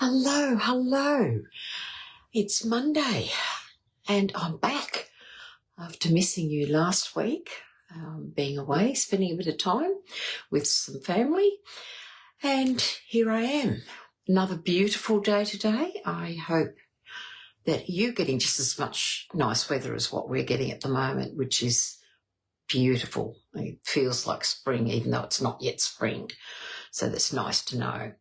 Hello, hello. It's Monday and I'm back after missing you last week, being away, spending a bit of time with some family. And here I am, another beautiful day today. I hope that you're getting just as much nice weather as what we're getting at the moment, which is beautiful. It feels like spring, even though it's not yet spring. So that's nice to know.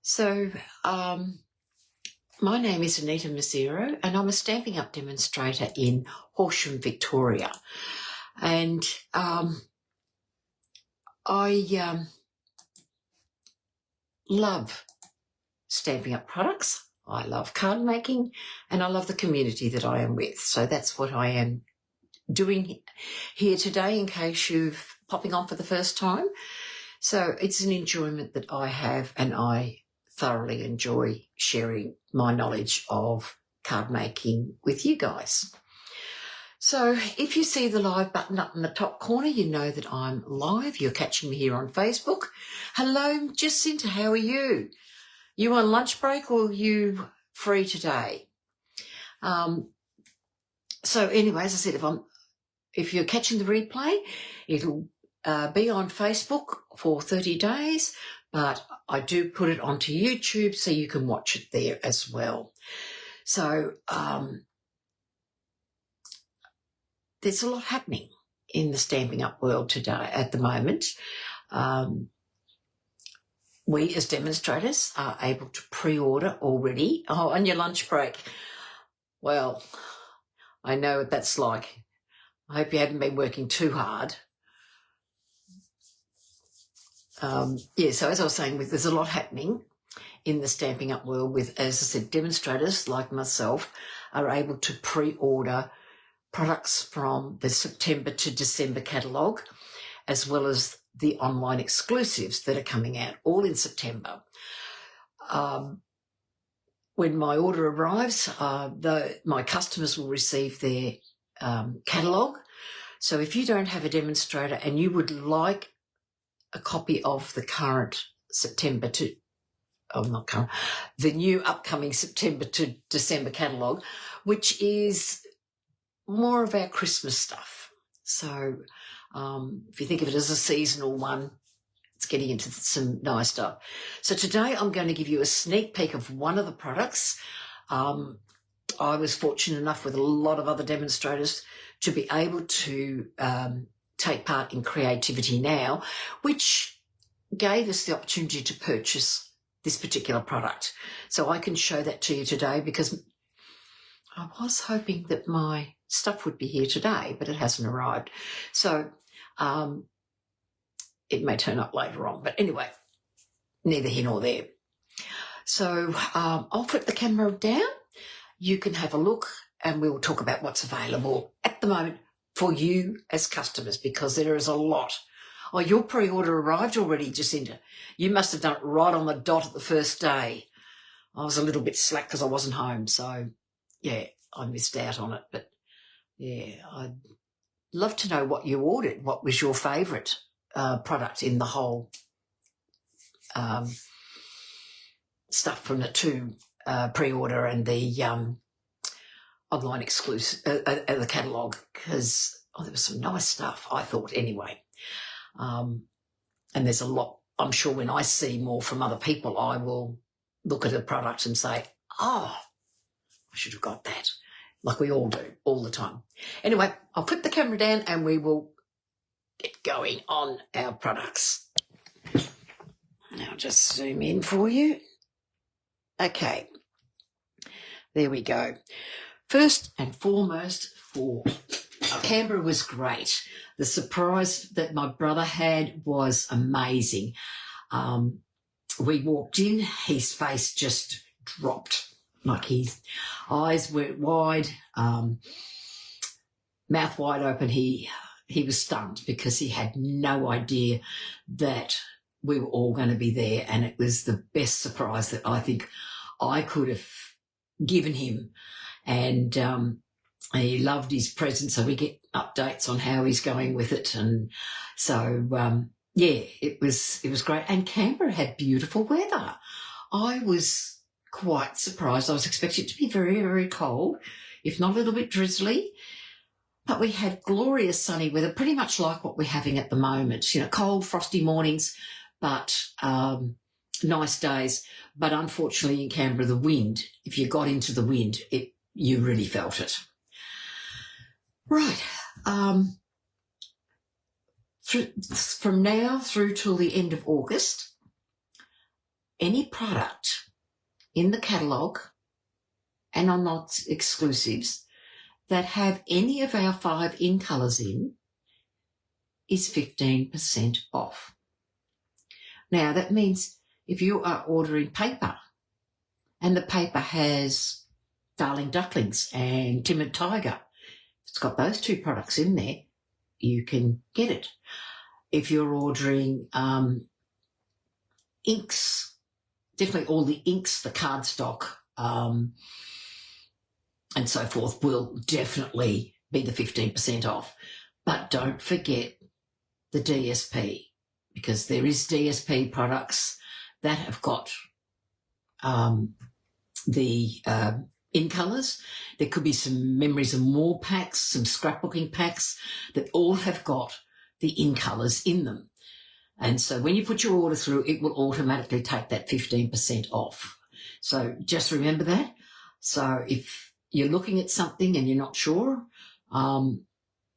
So, my name is Anita Mazzero and I'm a Stampin' Up demonstrator in Horsham, Victoria. And I love Stampin' Up products. I love card making and I love the community that I am with. So that's what I am doing here today in case you're popping on for the first time. So it's an enjoyment that I have and I thoroughly enjoy sharing my knowledge of card making with you guys. So if you see the live button up in the top corner, you know that I'm live. You're catching me here on Facebook. Hello, Jacinta, how are you? You on lunch break or you free today? So anyway, as I said, if you're catching the replay, it'll be on Facebook for 30 days, but I do put it onto YouTube so you can watch it there as well. So there's a lot happening in the Stampin' Up world today at the moment. We as demonstrators are able to pre-order already. Oh, on your lunch break. Well, I know what that's like. I hope you haven't been working too hard. So as I was saying, there's a lot happening in the Stampin' Up world with, as I said, demonstrators like myself are able to pre-order products from the September to December catalogue, as well as the online exclusives that are coming out, all in September. When my order arrives, my customers will receive their catalogue. So if you don't have a demonstrator and you would like a copy of the current September to, the new upcoming September to December catalogue, which is more of our Christmas stuff. So if you think of it as a seasonal one, it's getting into some nice stuff. So today I'm going to give you a sneak peek of one of the products. I was fortunate enough with a lot of other demonstrators to be able to take part in Creativity Now, which gave us the opportunity to purchase this particular product. So I can show that to you today because I was hoping that my stuff would be here today, but it hasn't arrived. So it may turn up later on. But anyway, neither here nor there. So I'll flip the camera down. You can have a look and we'll talk about what's available at the moment for you as customers, because there is a lot. Oh, your pre-order arrived already, Jacinta. You must have done it right on the dot at the first day. I was a little bit slack because I wasn't home, so yeah, I missed out on it. But yeah, I'd love to know what you ordered. What was your favourite product in the whole stuff from the two pre-order and the online exclusive, the catalogue, because there was some nice stuff, I thought, anyway. And there's a lot. I'm sure when I see more from other people, I will look at a product and say, oh, I should have got that, like we all do all the time. Anyway, I'll flip the camera down and we will get going on our products. Now just zoom in for you. Okay, there we go. First and foremost, Canberra was great. The surprise that my brother had was amazing. We walked in, his face just dropped, like his eyes went wide, mouth wide open. He was stunned because he had no idea that we were all going to be there, and it was the best surprise that I think I could have given him. And he loved his present, so we get updates on how he's going with it. And so, it was great. And Canberra had beautiful weather. I was quite surprised. I was expecting it to be very, very cold, if not a little bit drizzly. But we had glorious sunny weather, pretty much like what we're having at the moment. You know, cold, frosty mornings, but nice days. But unfortunately in Canberra, the wind, if you got into the wind, you really felt it. Right. From now through till the end of August, any product in the catalogue and on not exclusives that have any of our 5 in colours in is 15% off. Now, that means if you are ordering paper and the paper has Darling Ducklings and Timid Tiger, it's got those 2 products in there, you can get it. If you're ordering inks, definitely all the inks, the cardstock, and so forth will definitely be the 15% off. But don't forget the DSP, because there is DSP products that have got the in colours. There could be some Memories of More packs, some scrapbooking packs that all have got the in colours in them. And so when you put your order through, it will automatically take that 15% off. So just remember that. So if you're looking at something and you're not sure,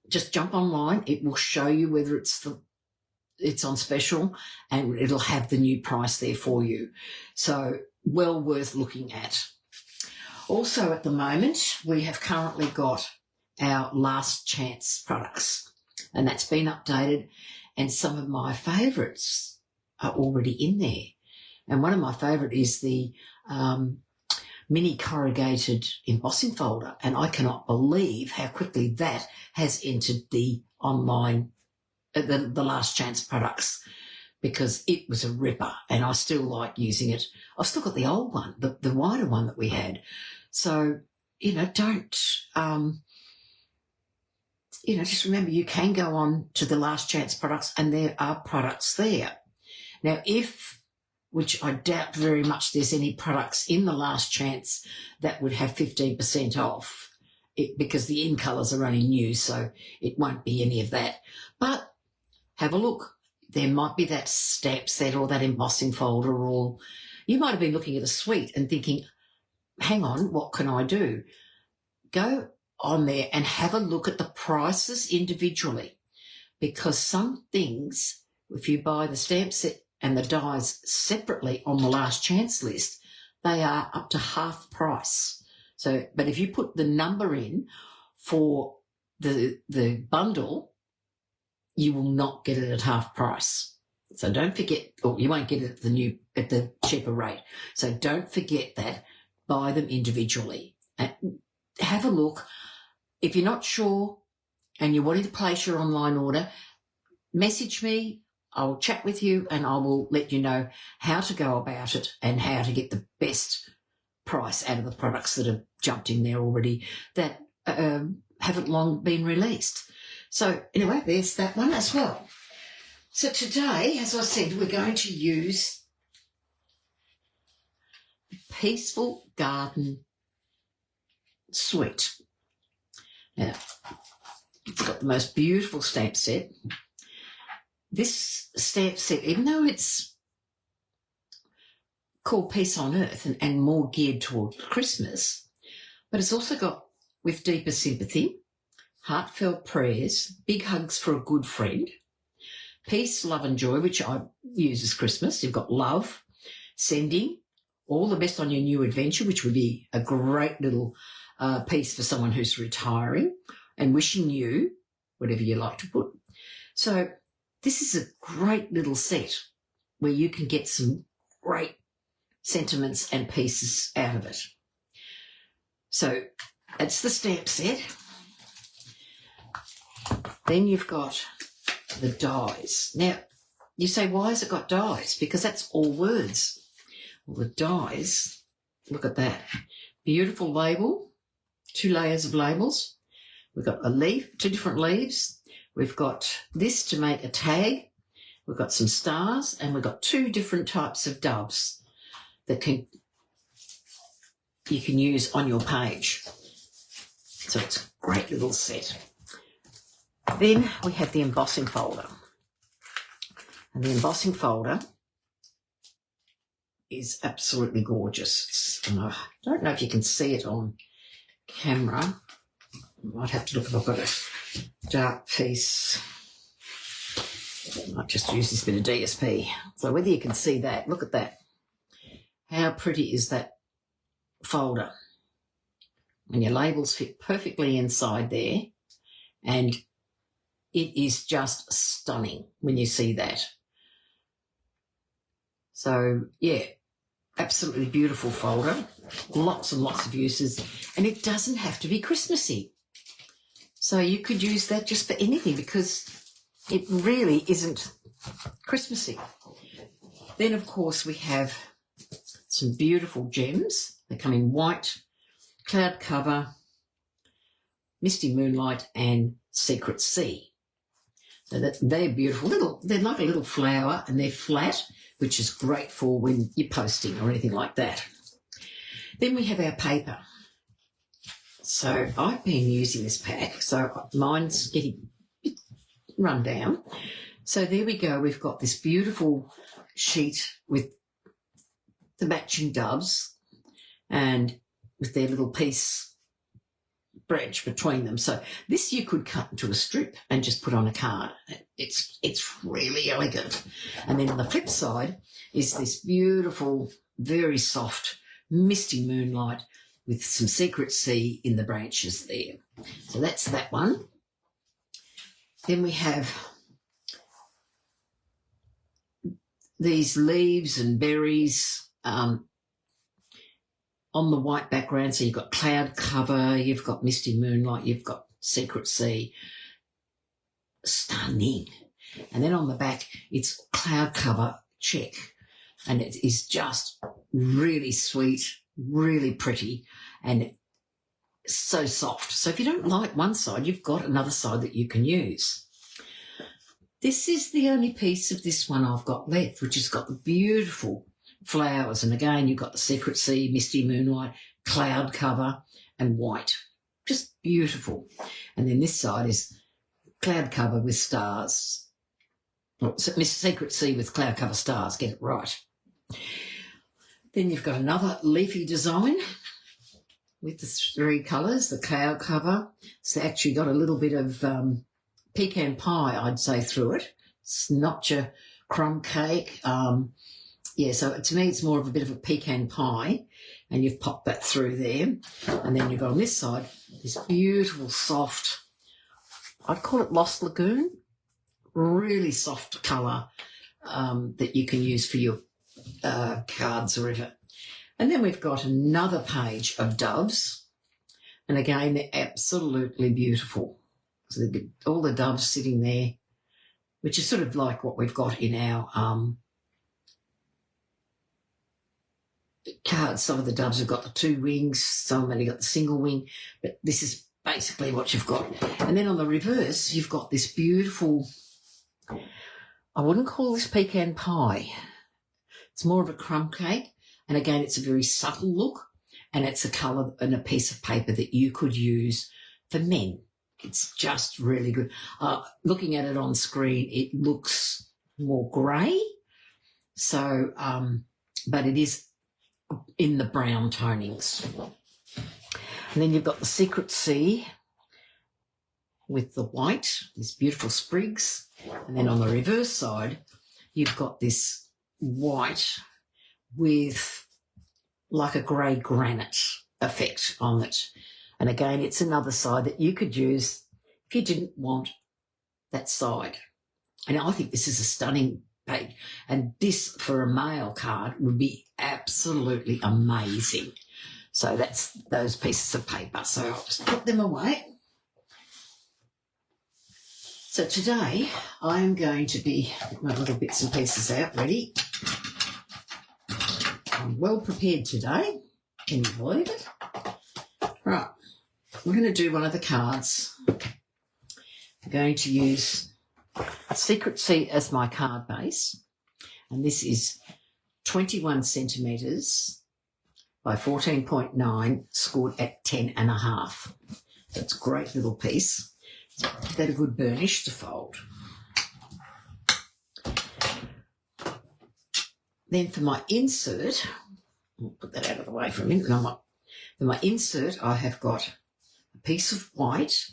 just jump online. It will show you whether it's on special, and it'll have the new price there for you. So well worth looking at. Also at the moment, we have currently got our last chance products, and that's been updated, and some of my favourites are already in there. And one of my favourite is the mini corrugated embossing folder, and I cannot believe how quickly that has entered the online, the last chance products, because it was a ripper and I still like using it. I've still got the old one, the wider one that we had. So, don't, just remember you can go on to the last chance products and there are products there. Now, which I doubt very much there's any products in the last chance that would have 15% off, because the in colours are only new, so it won't be any of that. But have a look. There might be that stamp set or that embossing folder, or you might have been looking at a suite and thinking, hang on, what can I do? Go on there and have a look at the prices individually, because some things, if you buy the stamp set and the dies separately on the last chance list, they are up to half price. So, but if you put the number in for the bundle, you will not get it at half price. So don't forget, or you won't get it at the cheaper rate. So don't forget that. Buy them individually. And have a look. If you're not sure and you're wanting to place your online order, message me. I will chat with you and I will let you know how to go about it and how to get the best price out of the products that have jumped in there already that haven't long been released. So anyway, there's that one as well. So today, as I said, we're going to use Peaceful Garden Suite. Now, it's got the most beautiful stamp set. This stamp set, even though it's called Peace on Earth and more geared toward Christmas, but it's also got With Deeper Sympathy, Heartfelt Prayers, Big Hugs for a Good Friend, Peace, Love and Joy, which I use as Christmas. You've got Love, Sending, All the Best on Your New Adventure, which would be a great little piece for someone who's retiring, and Wishing You, whatever you like to put. So this is a great little set where you can get some great sentiments and pieces out of it. So that's the stamp set. Then you've got the dies. Now, you say, why has it got dies? Because that's all words. Well, the dies, look at that. Beautiful label, 2 layers of labels. We've got a leaf, 2 different leaves. We've got this to make a tag. We've got some stars, and we've got 2 different types of doves. that you can use on your page. So it's a great little set. Then we have the embossing folder. And the embossing folder is absolutely gorgeous. And I don't know if you can see it on camera. I might have to look if I've got a dark piece. I might just use this bit of DSP. So whether you can see that, look at that. How pretty is that folder? And your labels fit perfectly inside there. And it is just stunning when you see that. So, yeah, absolutely beautiful folder. Lots and lots of uses. And it doesn't have to be Christmassy. So you could use that just for anything because it really isn't Christmassy. Then, of course, we have some beautiful gems. They come in white, cloud cover, Misty, Moonlight, and Secret Sea. So they're beautiful. They're like a little flower and they're flat, which is great for when you're posting or anything like that. Then we have our paper. So I've been using this pack, so mine's getting run down. So there we go. We've got this beautiful sheet with the matching doves and with their little piece branch between them. So this you could cut into a strip and just put on a card. It's really elegant. And then on the flip side is this beautiful, very soft, misty moonlight with some Secret Sea in the branches there. So that's that one. Then we have these leaves and berries on the white background. So you've got cloud cover, you've got misty moonlight, you've got Secret Sea. Stunning. And then on the back, it's cloud cover check. And it is just really sweet, really pretty, and so soft. So if you don't like one side, you've got another side that you can use. This is the only piece of this one I've got left, which has got the beautiful flowers. And again, you've got the Secret Sea, Misty Moonlight, cloud cover, and white. Just beautiful. And then this side is cloud cover with stars. Secret Sea with cloud cover stars, get it right. Then you've got another leafy design with the three colours, the cloud cover. It's actually got a little bit of pecan pie, I'd say, through it. It's not your crumb cake. Yeah, so to me it's more of a bit of a pecan pie, and you've popped that through there. And then you've got on this side this beautiful soft, I'd call it Lost Lagoon, really soft colour that you can use for your cards or whatever. And then we've got another page of doves. And again, they're absolutely beautiful. So they've got all the doves sitting there, which is sort of like what we've got in our cards. Some of the doves have got the two wings, some have only got the single wing, but this is basically what you've got. And then on the reverse, you've got this beautiful, I wouldn't call this pecan pie. It's more of a crumb cake. And again, it's a very subtle look, and it's a colour and a piece of paper that you could use for men. It's just really good. Looking at it on screen, it looks more grey. So, but it is in the brown tonings. And then you've got the Secret Sea with the white, these beautiful sprigs. And then on the reverse side, you've got this white with like a grey granite effect on it. And again, it's another side that you could use if you didn't want that side. And I think this is a stunning page. And this, for a male card, would be absolutely amazing. So that's those pieces of paper. So I'll just put them away. So today I'm going to be putting my little bits and pieces out ready. I'm well prepared today. Can you believe it? Right. We're going to do one of the cards. I'm going to use Secret Sea as my card base. And this is 21 centimetres by 14.9, scored at 10.5. That's a great little piece. Give that a good burnish to fold. Then for my insert, I'll put that out of the way for a minute. For my insert, I have got a piece of white,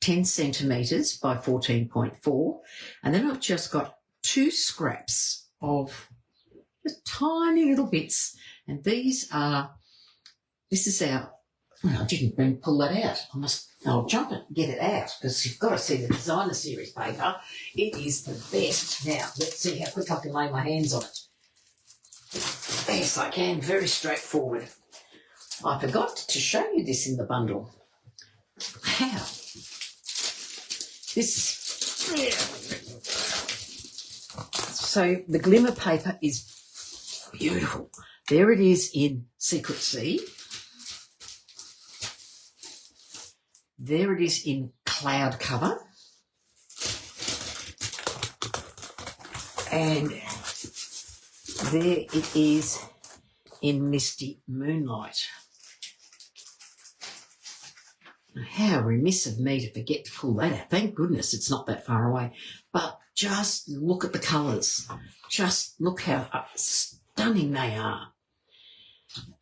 10 centimetres by 14.4, and then I've just got 2 scraps of just tiny little bits, and this is our, well, I didn't pull that out. I'll jump it and get it out, because you've got to see the designer series paper. It is the best. Now, let's see how quick I can lay my hands on it. Yes, I can. Very straightforward. I forgot to show you this in the bundle. How? So the glimmer paper is beautiful. There it is in Secret Sea. There it is in Cloud Cover. And there it is in Misty Moonlight. How remiss of me to forget to pull that out. Thank goodness it's not that far away. But just look at the colours. Just look how stunning they are.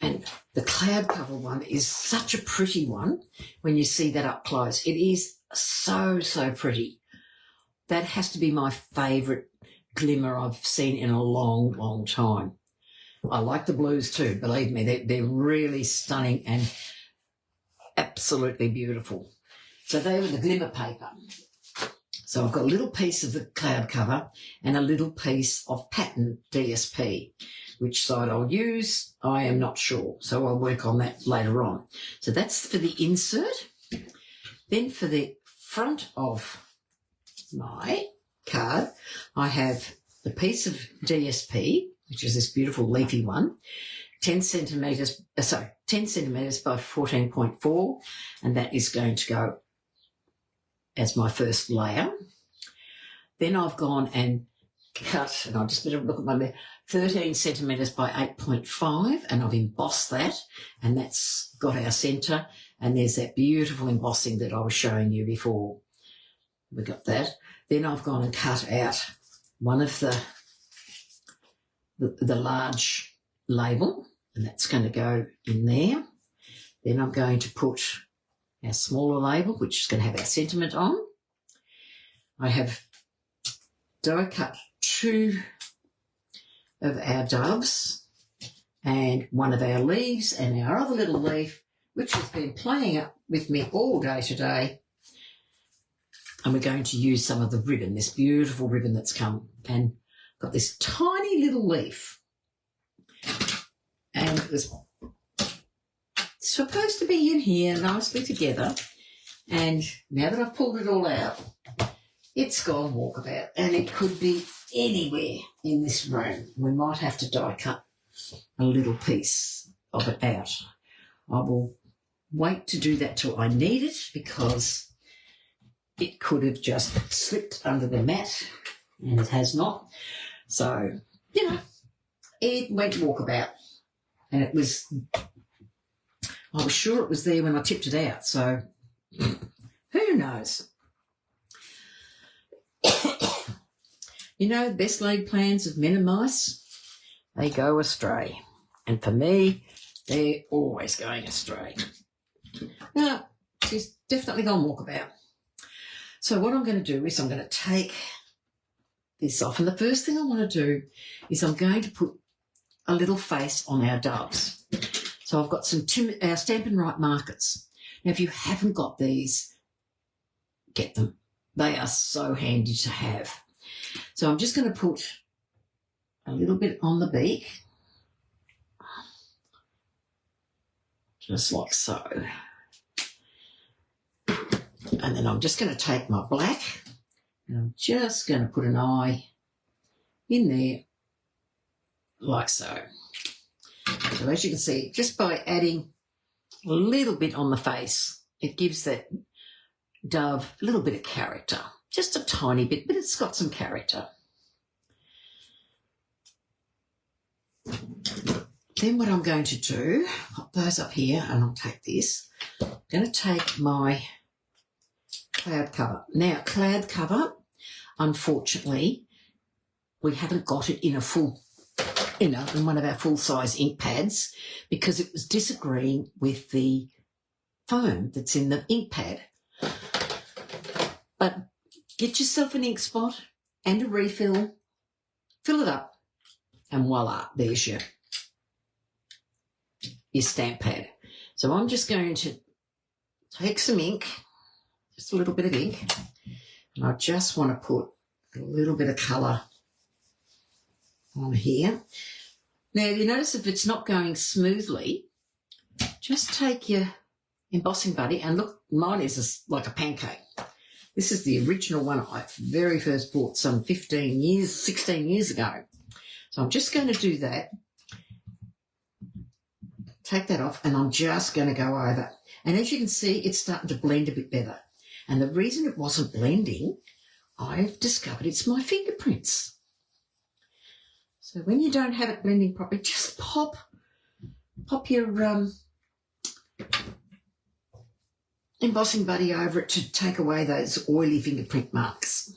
And the cloud cover one is such a pretty one when you see that up close. It is so, so pretty. That has to be my favourite glimmer I've seen in a long, long time. I like the blues too, believe me. They're really stunning and absolutely beautiful. So they were the glimmer paper. So I've got a little piece of the cloud cover and a little piece of pattern DSP. Which side I'll use, I am not sure. So I'll work on that later on. So that's for the insert. Then for the front of my card, I have the piece of DSP, which is this beautiful leafy one, 10 centimetres by 14.4, and that is going to go as my first layer. Then I've gone and cut, and I'll just better look at my there, 13 centimetres by 8.5, and I've embossed that, and that's got our centre, and there's that beautiful embossing that I was showing you before. We got that. Then I've gone and cut out one of the large label, and that's going to go in there. Then I'm going to put our smaller label, which is going to have our sentiment on. I have die cut 2 of our doves and one of our leaves and our other little leaf, which has been playing up with me all day today. And we're going to use some of the ribbon, this beautiful ribbon that's come, and got this tiny little leaf. And it was supposed to be in here nicely together. And now that I've pulled it all out, it's gone walkabout, and it could be anywhere in this room. We might have to die cut a little piece of it out. I will wait to do that till I need it, because it could have just slipped under the mat, and it has not. So, you know, it went walkabout, and I was sure it was there when I tipped it out, so who knows? You know, best laid plans of men and mice, they go astray. And for me, they're always going astray. Now, she's definitely gone walkabout. So what I'm going to do is I'm going to take this off. And the first thing I want to do is I'm going to put a little face on our doves. So I've got some our Stampin' Up markers. Now, if you haven't got these, get them. They are so handy to have. So I'm just going to put a little bit on the beak, just like so. And then I'm just going to take my black, and I'm just going to put an eye in there, like so. So as you can see, just by adding a little bit on the face, it gives that dove a little bit of character. Just a tiny bit, but it's got some character. Then what I'm going to do, pop those up here, and I'll take this. I'm going to take my cloud cover. Now, cloud cover, unfortunately, we haven't got it in a full, in one of our full-size ink pads because it was disagreeing with the foam that's in the ink pad. But get yourself an ink spot and a refill, fill it up, and voila, there's your stamp pad. So I'm just going to take some ink, just a little bit of ink, and I just want to put a little bit of colour on here. Now, you notice if it's not going smoothly, just take your embossing buddy and look, mine is like a pancake. This is the original one I very first bought some 16 years ago. So I'm just going to do that. Take that off, and I'm just going to go over. And as you can see, it's starting to blend a bit better. And the reason it wasn't blending, I've discovered it's my fingerprints. So when you don't have it blending properly, just pop your embossing buddy over it to take away those oily fingerprint marks.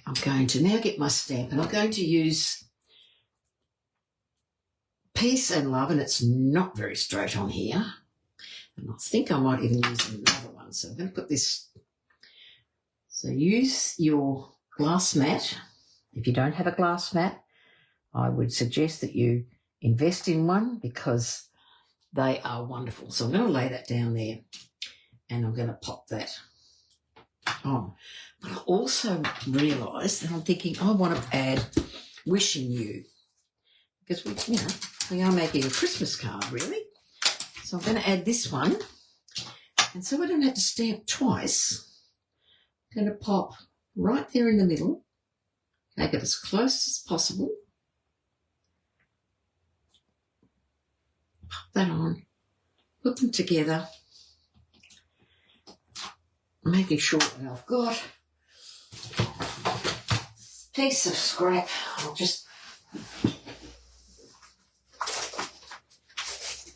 I'm going to now get my stamp, and I'm going to use Peace and Love, and it's not very straight on here. And I think I might even use another one. So I'm going to put this. So use your glass mat. If you don't have a glass mat, I would suggest that you invest in one because they are wonderful. So I'm going to lay that down there, and I'm going to pop that on. But I also realised that I'm thinking I want to add Wishing You because we are making a Christmas card, really. So I'm going to add this one, and so I don't have to stamp twice. I'm going to pop right there in the middle, make it as close as possible. Pop that on, put them together, making sure that I've got a piece of scrap. I'll just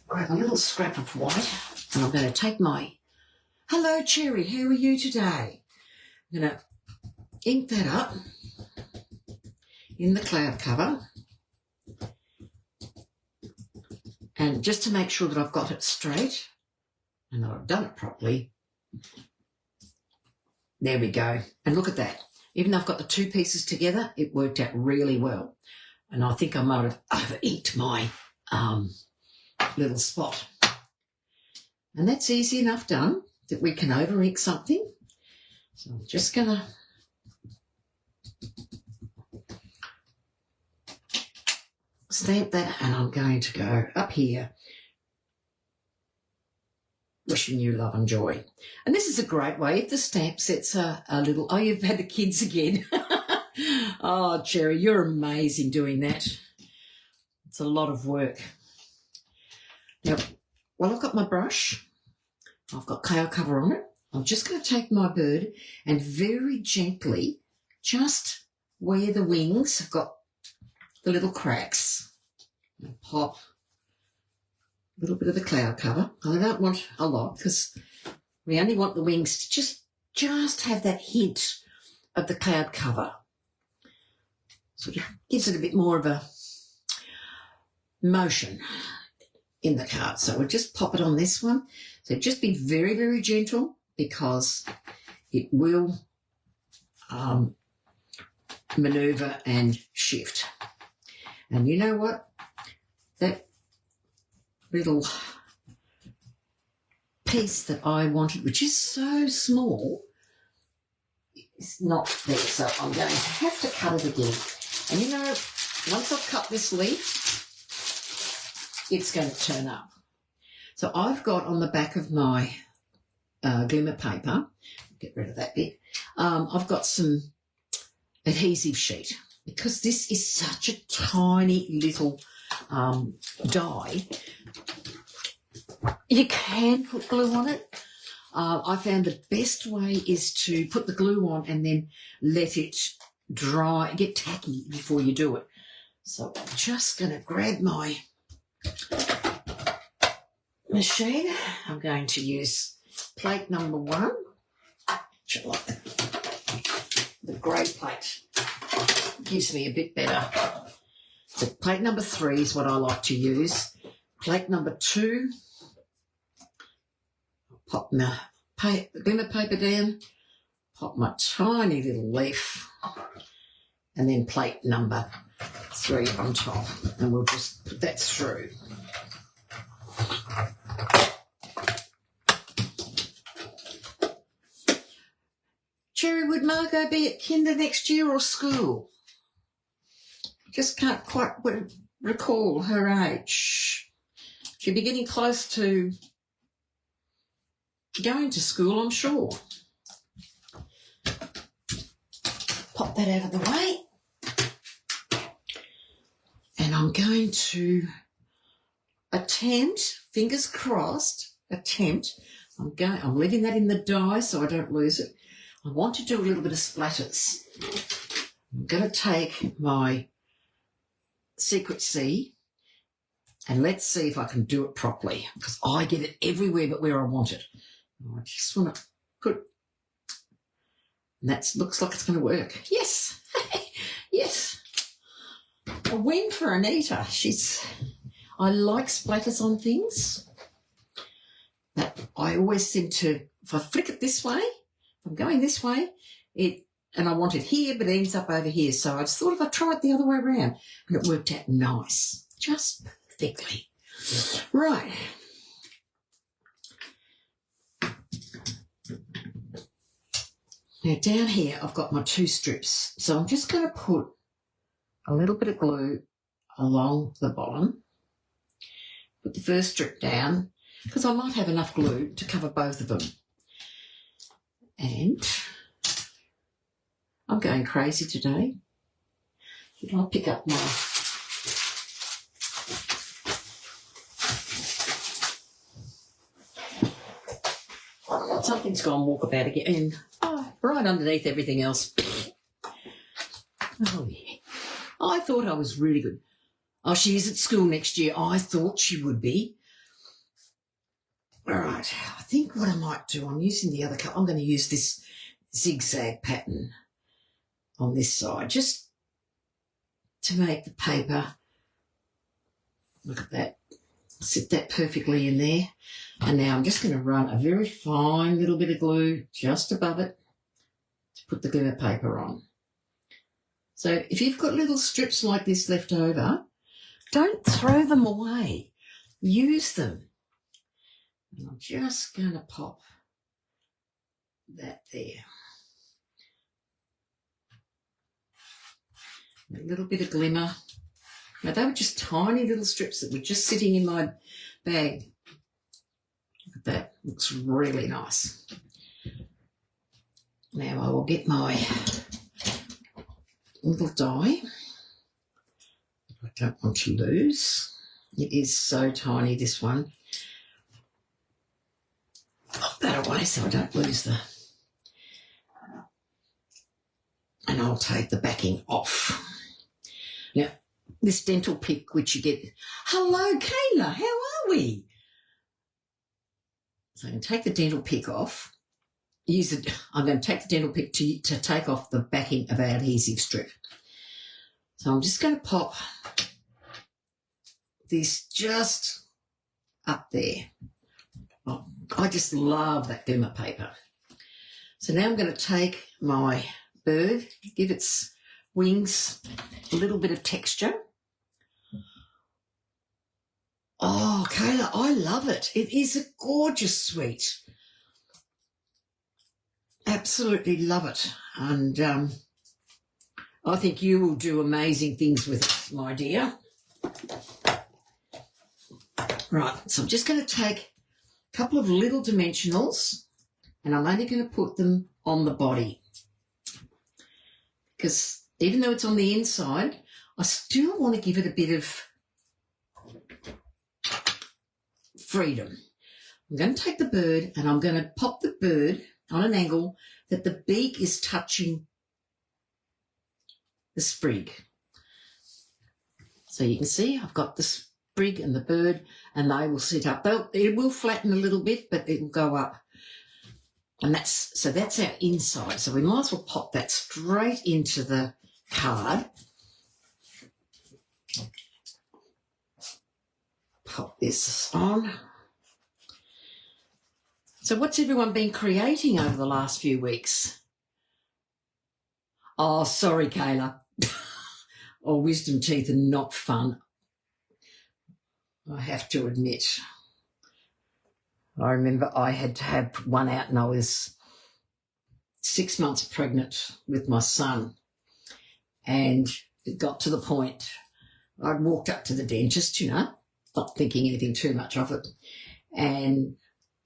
grab a little scrap of white, and I'm going to take my, hello Cherry, how are you today? I'm going to ink that up in the cloud cover, and just to make sure that I've got it straight and that I've done it properly. There we go. And look at that. Even though I've got the two pieces together, it worked out really well. And I think I might have over-inked my little spot. And that's easy enough done that we can over-ink something. So I'm just going to stamp that, and I'm going to go up here, wishing you love and joy. And this is a great way if the stamp sets a little, oh, you've had the kids again. Oh, Cherry, you're amazing doing that. It's a lot of work. Now, while I've got my brush, I've got cloud cover on it, I'm just going to take my bird and very gently, just where the wings have got the little cracks, and pop a little bit of the cloud cover. And I don't want a lot because we only want the wings to just have that hint of the cloud cover. Sort of gives it a bit more of a motion in the card. So we'll just pop it on this one. So just be very, very gentle because it will manoeuvre and shift. And you know what? That little piece that I wanted, which is so small, is not there. So I'm going to have to cut it again. And you know, once I've cut this leaf, it's going to turn up. So I've got on the back of my glimmer paper, get rid of that bit, I've got some adhesive sheet. Because this is such a tiny little die, you can put glue on it. I found the best way is to put the glue on and then let it dry, get tacky before you do it. So I'm just going to grab my machine. I'm going to use plate number 1, which I like the grey plate. Gives me a bit better. So plate number 3 is what I like to use. Plate number 2, pop my glimmer paper down, pop my tiny little leaf, and then plate number 3 on top, and we'll just put that through. Cherry, would Margot be at kinder next year or school? Just can't quite recall her age. She'll be getting close to going to school, I'm sure. Pop that out of the way. And I'm going to attempt, fingers crossed, I'm leaving that in the die so I don't lose it. I want to do a little bit of splatters. I'm going to take my Secret C and let's see if I can do it properly, because I get it everywhere but where I want it. I just want to put, and that looks like it's going to work. Yes, yes. A win for Anita. I like splatters on things, but I always seem to, if I flick it this way, I'm going this way, and I want it here, but it ends up over here. So I just thought if I try it the other way around, and it worked out nice, just perfectly. Right. Now down here, I've got my 2 strips. So I'm just going to put a little bit of glue along the bottom. Put the first strip down, because I might have enough glue to cover both of them. And I'm going crazy today. I'll pick up my something's gone walkabout again. Oh, right underneath everything else. Oh yeah. I thought I was really good. Oh, she is at school next year. I thought she would be. All right, I think what I might do, I'm using the other colour. I'm going to use this zigzag pattern on this side, just to make the paper, look at that, sit that perfectly in there. And now I'm just going to run a very fine little bit of glue just above it to put the glimmer paper on. So if you've got little strips like this left over, don't throw them away. Use them. And I'm just going to pop that there. A little bit of glimmer. Now, they were just tiny little strips that were just sitting in my bag. Look at that. Looks really nice. Now, I will get my little die. I don't want to lose. It is so tiny, this one. Pop that away so I don't lose the... And I'll take the backing off. Now, this dental pick, which you get... Hello, Kayla, how are we? So I can take the dental pick off. Use it. I'm going to take the dental pick to take off the backing of our adhesive strip. So I'm just going to pop this just up there. Oh, I just love that glimmer paper. So now I'm going to take my bird, give its wings a little bit of texture. Oh, Kayla, I love it. It is a gorgeous suite. Absolutely love it. And I think you will do amazing things with it, my dear. Right, so I'm just going to take a couple of little dimensionals and I'm only going to put them on the body. Because even though it's on the inside, I still want to give it a bit of freedom. I'm going to take the bird and I'm going to pop the bird on an angle that the beak is touching the sprig. So you can see I've got the sprig and the bird, and they will sit up. It will flatten a little bit, but it will go up. And that's our inside. So we might as well pop that straight into the card. Pop this on. So what's everyone been creating over the last few weeks? Oh, sorry, Kayla. Oh, wisdom teeth are not fun, I have to admit. I remember I had to have one out and I was 6 months pregnant with my son, and it got to the point I'd walked up to the dentist, not thinking anything too much of it, and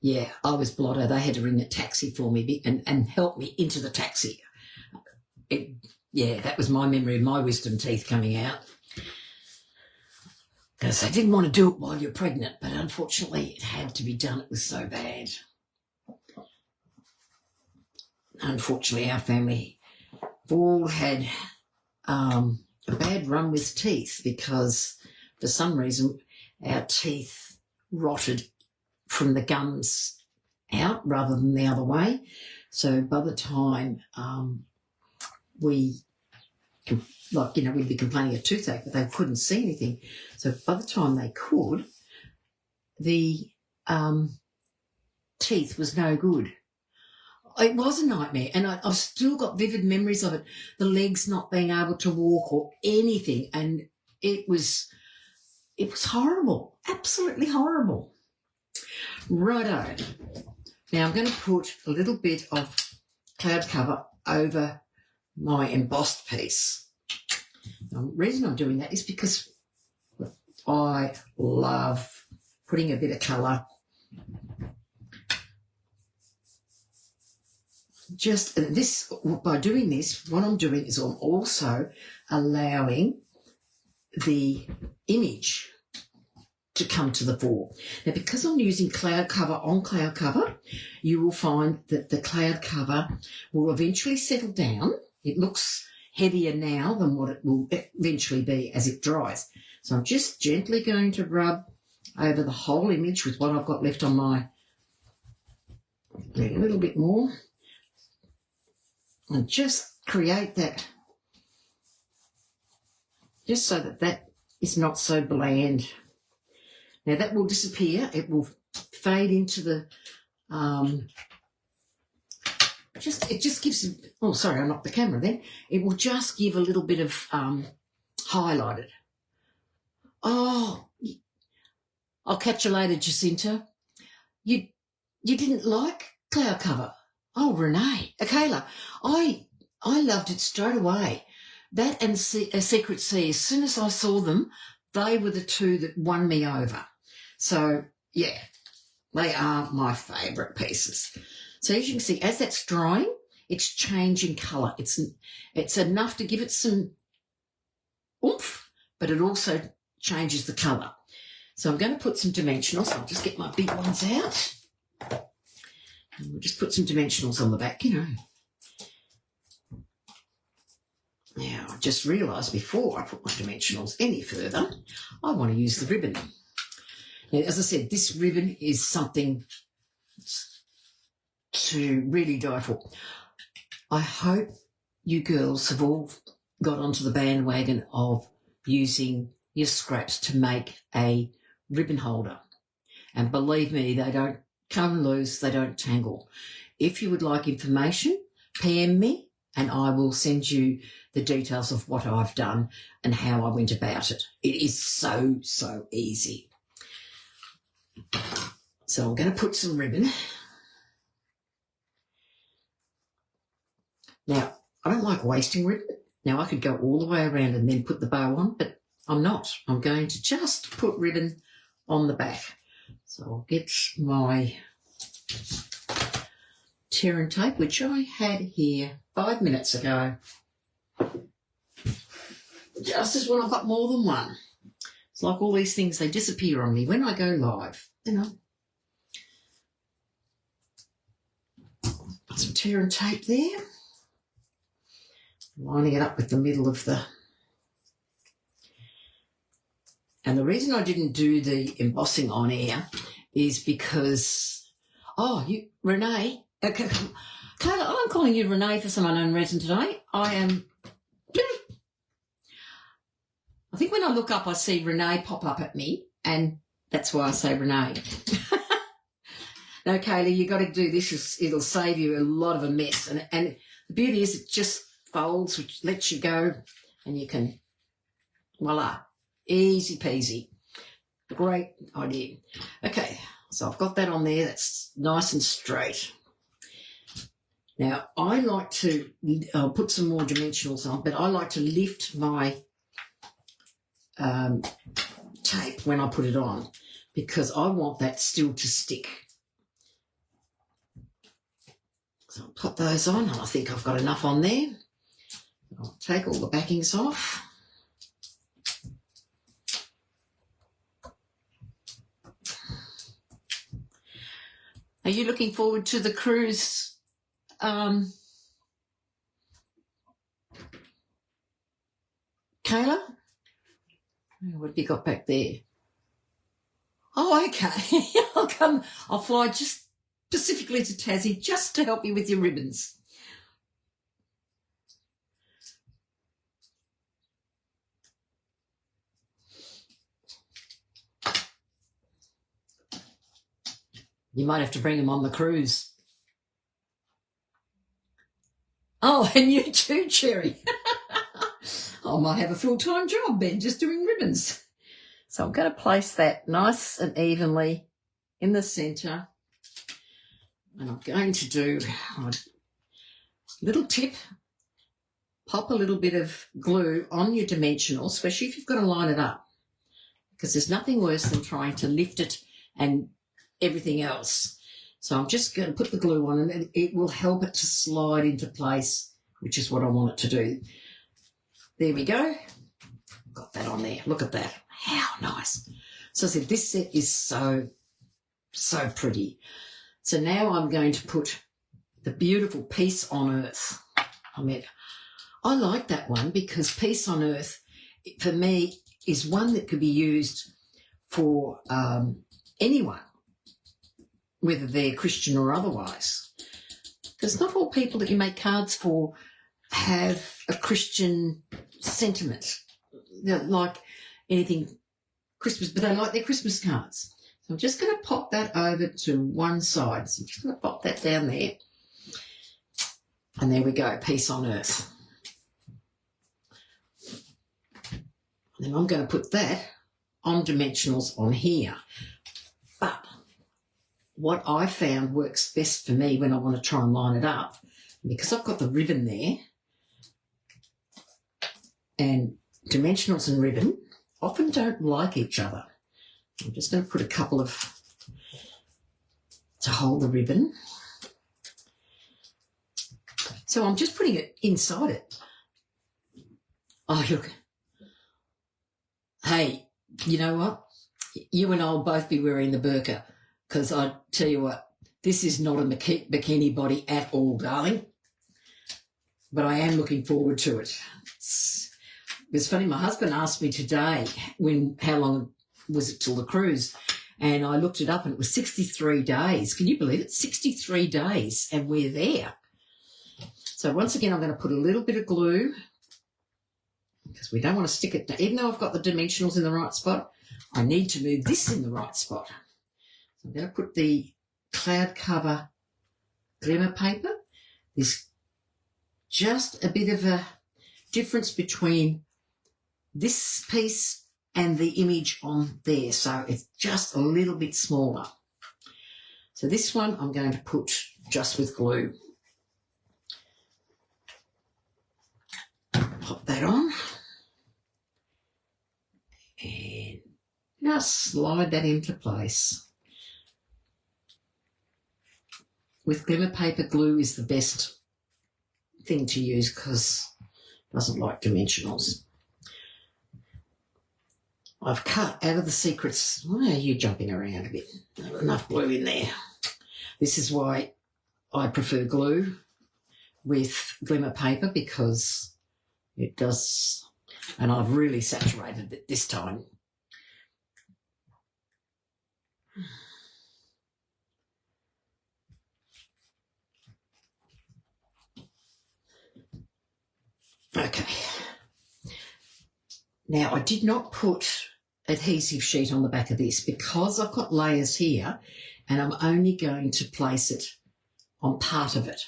yeah, I was blotto. They had to ring a taxi for me and help me into the taxi. That was my memory of my wisdom teeth coming out. Because they didn't want to do it while you're pregnant, but unfortunately it had to be done. It was so bad. Unfortunately, our family have all had a bad run with teeth because for some reason our teeth rotted from the gums out rather than the other way. So by the time we'd be complaining of toothache, but they couldn't see anything. So by the time they could, the teeth was no good. It was a nightmare, and I've still got vivid memories of it, the legs not being able to walk or anything, and it was horrible, absolutely horrible. Righto. Now I'm going to put a little bit of cloud cover over my embossed piece. The reason I'm doing that is because I love putting a bit of colour. By doing this, what I'm doing is I'm also allowing the image to come to the fore. Now, because I'm using cloud cover on cloud cover, you will find that the cloud cover will eventually settle down. It looks heavier now than what it will eventually be as it dries. So I'm just gently going to rub over the whole image with what I've got left on my, a little bit more, and just create that, just so that is not so bland. Now that will disappear. It will fade into the, it just gives, oh, sorry, I knocked the camera then. It will just give a little bit of highlighted. Oh, I'll catch you later, Jacinta. You didn't like cloud cover? Oh, Renee, Kayla, I loved it straight away. That and Secret Sea, as soon as I saw them, they were the two that won me over. So, yeah, they are my favourite pieces. So as you can see, as that's drying, it's changing colour. It's enough to give it some oomph, but it also changes the colour. So I'm going to put some dimensionals. I'll just get my big ones out. And we'll just put some dimensionals on the back, Now, I just realised before I put my dimensionals any further, I want to use the ribbon. Now, as I said, this ribbon is something to really die for. I hope you girls have all got onto the bandwagon of using your scraps to make a ribbon holder. And believe me, they don't come loose, they don't tangle. If you would like information, PM me and I will send you the details of what I've done and how I went about it. It is so, so easy. So I'm going to put some ribbon. Now, I don't like wasting ribbon. Now, I could go all the way around and then put the bow on, but I'm not. I'm going to just put ribbon on the back. So I'll get my tear and tape, which I had here 5 minutes ago. Just as when I've got more than one. It's like all these things, they disappear on me when I go live, Put some tear and tape there. Lining it up with the middle of the And the reason I didn't do the embossing on air is because, Renee, Kayla, I'm calling you Renee for some unknown reason today. I think when I look up, I see Renee pop up at me, and that's why I say Renee. No, Kayla, you got to do this. It'll save you a lot of a mess. And the beauty is it just folds, which lets you go, and you can, voila, easy peasy. Great idea. Okay, so I've got that on there. That's nice and straight. Now, I like to, I'll put some more dimensionals on, but I like to lift my tape when I put it on because I want that still to stick. So I'll put those on, and I think I've got enough on there. I'll take all the backings off. Are you looking forward to the cruise? Kayla? What have you got back there? Oh, okay. I'll fly just specifically to Tassie just to help you with your ribbons. You might have to bring them on the cruise. Oh, and you too, Cherry. I might have a full-time job then, just doing ribbons. So I'm going to place that nice and evenly in the centre. And I'm going to do a little tip. Pop a little bit of glue on your dimensional, especially if you've got to line it up, because there's nothing worse than trying to lift it and everything else. So I'm just going to put the glue on, and it will help it to slide into place, which is what I want it to do. There we go. Got that on there. Look at that. How nice. So I said, this set is so pretty. So now I'm going to put the beautiful Peace on Earth. I like that one because Peace on Earth, for me, is one that could be used for anyone, whether they're Christian or otherwise. Because not all people that you make cards for have a Christian sentiment. They like anything Christmas, but they like their Christmas cards. So I'm just going to pop that over to one side. So I'm just going to pop that down there. And there we go, Peace on Earth. And then I'm going to put that on dimensionals on here. But what I found works best for me when I want to try and line it up, because I've got the ribbon there, and dimensionals and ribbon often don't like each other. I'm just going to put a couple of to hold the ribbon. So I'm just putting it inside it. Oh, look. Hey, you know what? You and I will both be wearing the burqa, because I tell you what, this is not a bikini body at all, darling. But I am looking forward to it. It's funny, my husband asked me today how long was it till the cruise, and I looked it up and it was 63 days. Can you believe it? 63 days and we're there. So once again, I'm going to put a little bit of glue because we don't want to stick it, even though I've got the dimensionals in the right spot, I need to move this in the right spot. So I'm going to put the cloud cover glimmer paper. There's just a bit of a difference between this piece and the image on there, so it's just a little bit smaller. So this one I'm going to put just with glue. Pop that on and just slide that into place. With glimmer paper, glue is the best thing to use because it doesn't like dimensionals. I've cut out of the secrets. Why are you jumping around a bit? Not enough glue in there. This is why I prefer glue with glimmer paper, because it does, and I've really saturated it this time. Okay. Now, I did not put adhesive sheet on the back of this because I've got layers here and I'm only going to place it on part of it.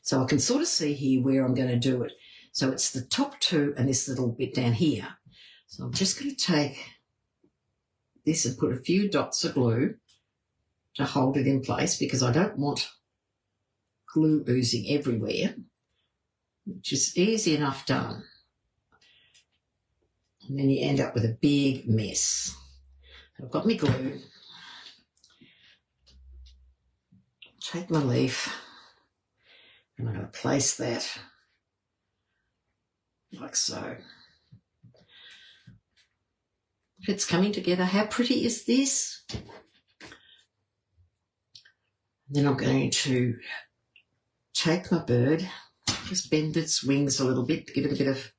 So I can sort of see here where I'm going to do it. So it's the top two and this little bit down here. So I'm just going to take this and put a few dots of glue to hold it in place because I don't want glue oozing everywhere, which is easy enough done. And then you end up with a big mess. I've got my glue. Take my leaf and I'm going to place that like so. It's coming together. How pretty is this? Then I'm going to take my bird, just bend its wings a little bit to give it a bit of,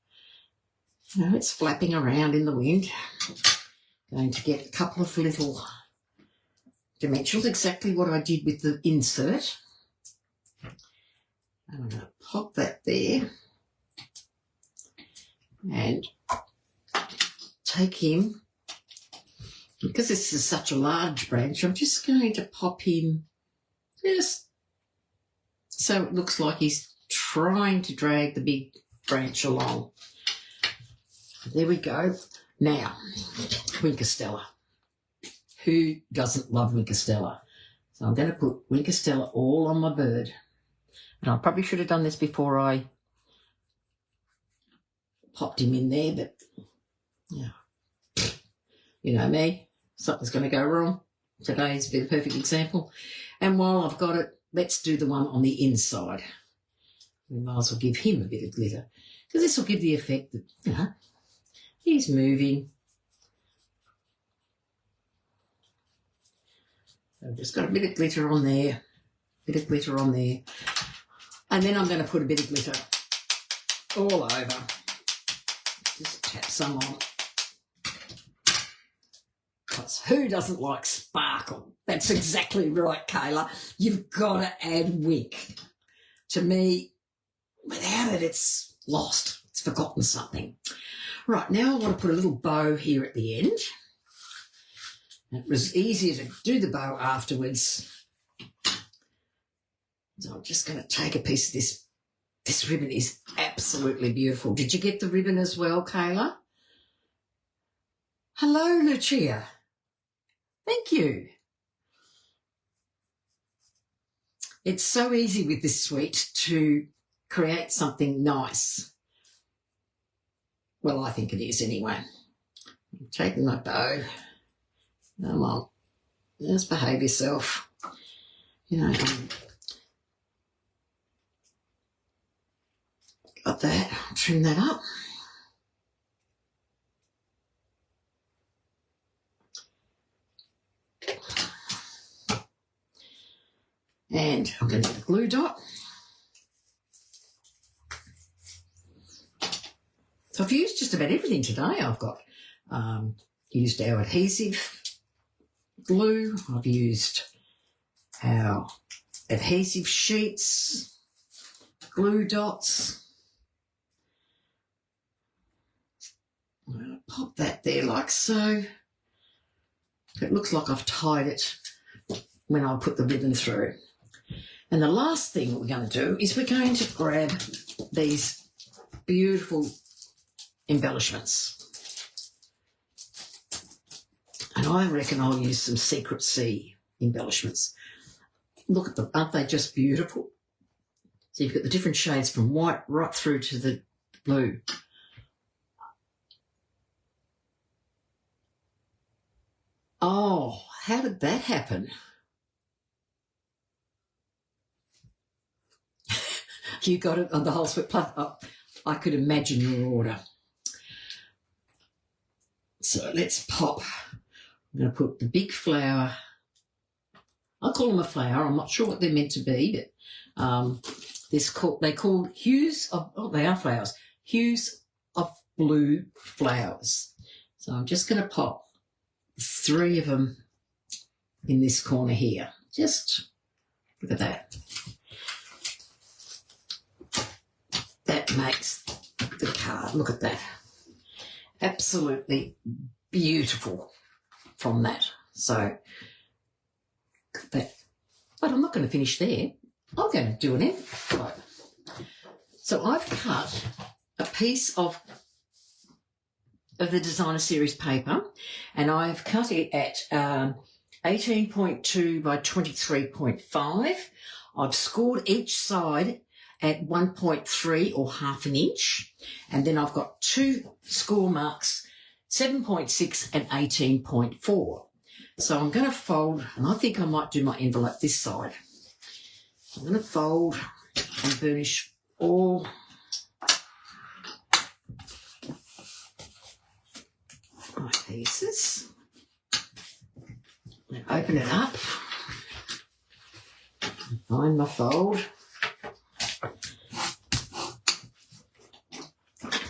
you know, it's flapping around in the wind. Going to get a couple of little dimensionals, exactly what I did with the insert. I'm going to pop that there and take him. Because this is such a large branch, I'm just going to pop him just so it looks like he's trying to drag the big branch along. There we go. Now, Wink of Stella. Who doesn't love Wink of Stella? So I'm going to put Wink of Stella all on my bird. And I probably should have done this before I popped him in there, but yeah, you know me, something's going to go wrong. Today's been a perfect example. And while I've got it, let's do the one on the inside. We might as well give him a bit of glitter because this will give the effect that, you know, he's moving. So I've just got a bit of glitter on there, And then I'm going to put a bit of glitter all over. Just tap some on. Because who doesn't like sparkle? That's exactly right, Kayla. You've got to add Wink. To me, without it, it's lost. It's forgotten something. Right, now I want to put a little bow here at the end. It was easier to do the bow afterwards. So I'm just going to take a piece of this. This ribbon is absolutely beautiful. Did you get the ribbon as well, Kayla? Hello, Lucia. Thank you. It's so easy with this suite to create something nice. Well, I think it is anyway. I'm taking my bow. Come on, just behave yourself. You know, got that, trim that up. And I'm going to get a glue dot. So I've used just about everything today. I've got used our adhesive glue. I've used our adhesive sheets, glue dots. I'm going to pop that there like so. It looks like I've tied it when I put the ribbon through. And the last thing we're going to do is we're going to grab these beautiful embellishments. And I reckon I'll use some Secret Sea embellishments. Look at them, aren't they just beautiful? So you've got the different shades from white right through to the blue. Oh, how did that happen? You got it on the whole suite. Oh, I could imagine your order. So let's pop. I'm going to put the big flower. I'll call them a flower. I'm not sure what they're meant to be, but they're called Hues of, oh, they are flowers. Hues of blue flowers. So I'm just going to pop 3 of them in this corner here. Just look at that. That makes the card, look at that. Absolutely beautiful from that. So, that. But I'm not going to finish there. I'm going to do an envelope. So I've cut a piece of the designer series paper, and I've cut it at 18.2 by 23.5. I've scored each side at 1.3 or half an inch, and then I've got two score marks, 7.6 and 18.4. So I'm going to fold, and I think I might do my envelope this side. I'm going to fold and burnish all my pieces. And open it up, find my fold.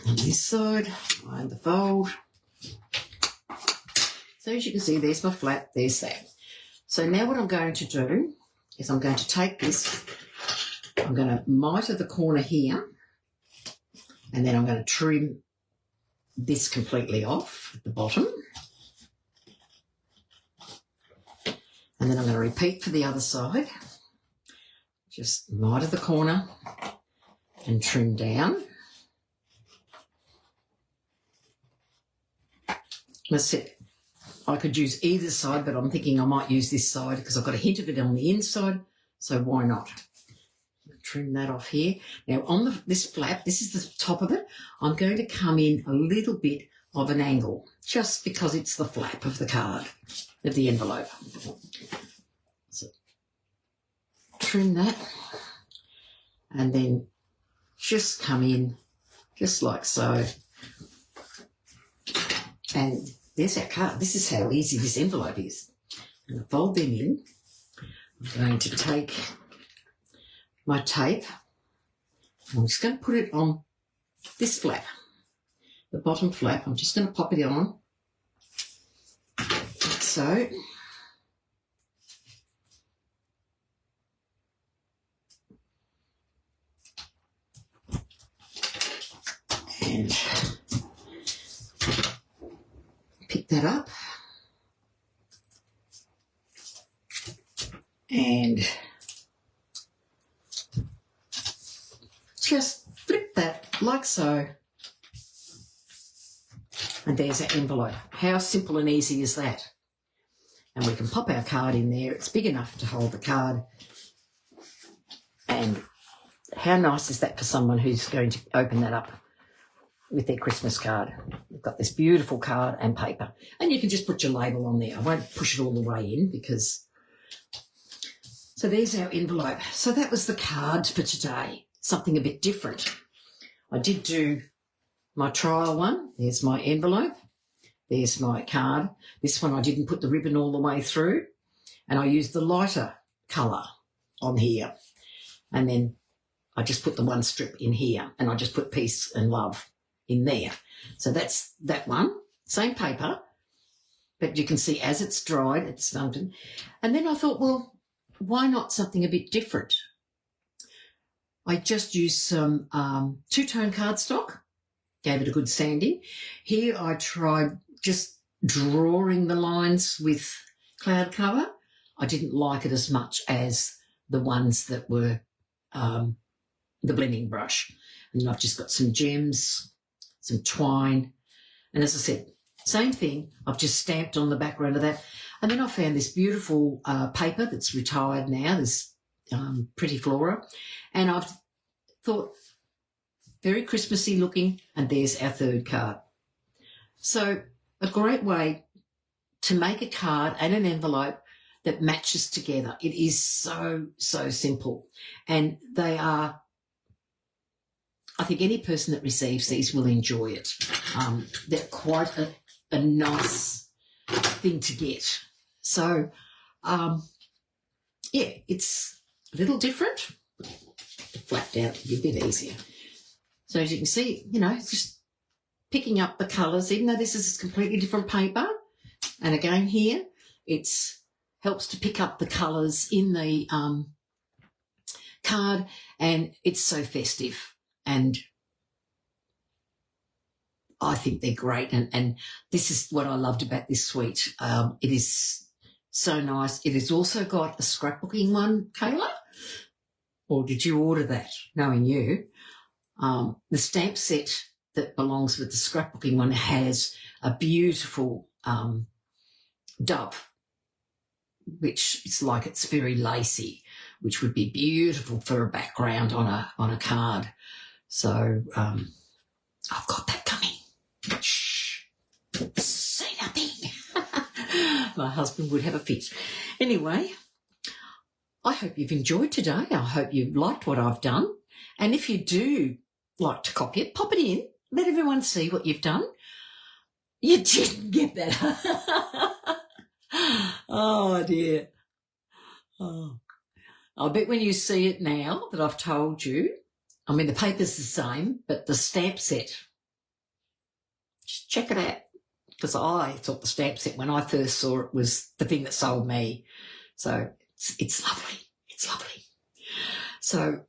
On this side, find the fold. So as you can see, there's my flap, there's that. So now what I'm going to do is I'm going to take this, I'm going to miter the corner here, and then I'm going to trim this completely off at the bottom. And then I'm going to repeat for the other side. Just miter the corner and trim down. That's it. I could use either side, but I'm thinking I might use this side because I've got a hint of it on the inside, so why not? Trim that off here. Now on this flap, this is the top of it, I'm going to come in a little bit of an angle, just because it's the flap of the card, of the envelope. So trim that, and then just come in, just like so. And there's our card. This is how easy this envelope is. I'm going to fold them in. I'm going to take my tape. I'm just going to put it on this flap, the bottom flap. I'm just going to pop it on, like so. And pick that up and just flip that like so, and there's our envelope. How simple and easy is that? And we can pop our card in there. It's big enough to hold the card, and how nice is that for someone who's going to open that up with their Christmas card? We've got this beautiful card and paper, and you can just put your label on there. I won't push it all the way in because... So there's our envelope. So that was the cards for today, something a bit different. I did do my trial one. There's my envelope. There's my card. This one I didn't put the ribbon all the way through, and I used the lighter colour on here, and then I just put the one strip in here, and I just put peace and love in there. So that's that one. Same paper, but you can see as it's dried, it's done. And then I thought, well, why not something a bit different? I just used some two-tone cardstock, gave it a good sanding. Here I tried just drawing the lines with cloud cover. I didn't like it as much as the ones that were the blending brush. And I've just got some gems, some twine, and as I said, same thing, I've just stamped on the background of that. And then I found this beautiful paper that's retired now, this pretty flora, and I've thought, very Christmassy looking, and there's our third card. So a great way to make a card and an envelope that matches together. It is so, so simple, and they are, I think any person that receives these will enjoy it. They're quite a nice thing to get. So, yeah, it's a little different. Flapped out to be a bit easier. So as you can see, you know, it's just picking up the colours, even though this is completely different paper. And again here, it's helps to pick up the colours in the card, and it's so festive, and I think they're great. And this is what I loved about this suite. It is so nice. It has also got a scrapbooking one, Kayla. Or did you order that, knowing you? The stamp set that belongs with the scrapbooking one has a beautiful dove, which is like it's very lacy, which would be beautiful for a background on a card. So I've got that coming. Shh. Say nothing. My husband would have a fit. Anyway, I hope you've enjoyed today. I hope you've liked what I've done. And if you do like to copy it, pop it in. Let everyone see what you've done. You didn't get that. Oh, dear. Oh. I bet when you see it now that I've told you, I mean, the paper's the same, but the stamp set, just check it out. Because I thought the stamp set, when I first saw it, was the thing that sold me. So it's lovely. It's lovely. So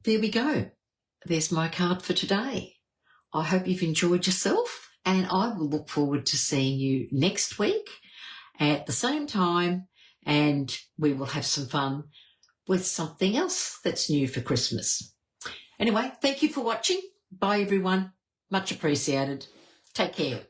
there we go. There's my card for today. I hope you've enjoyed yourself, and I will look forward to seeing you next week at the same time, and we will have some fun with something else that's new for Christmas. Anyway, thank you for watching. Bye, everyone. Much appreciated. Take care.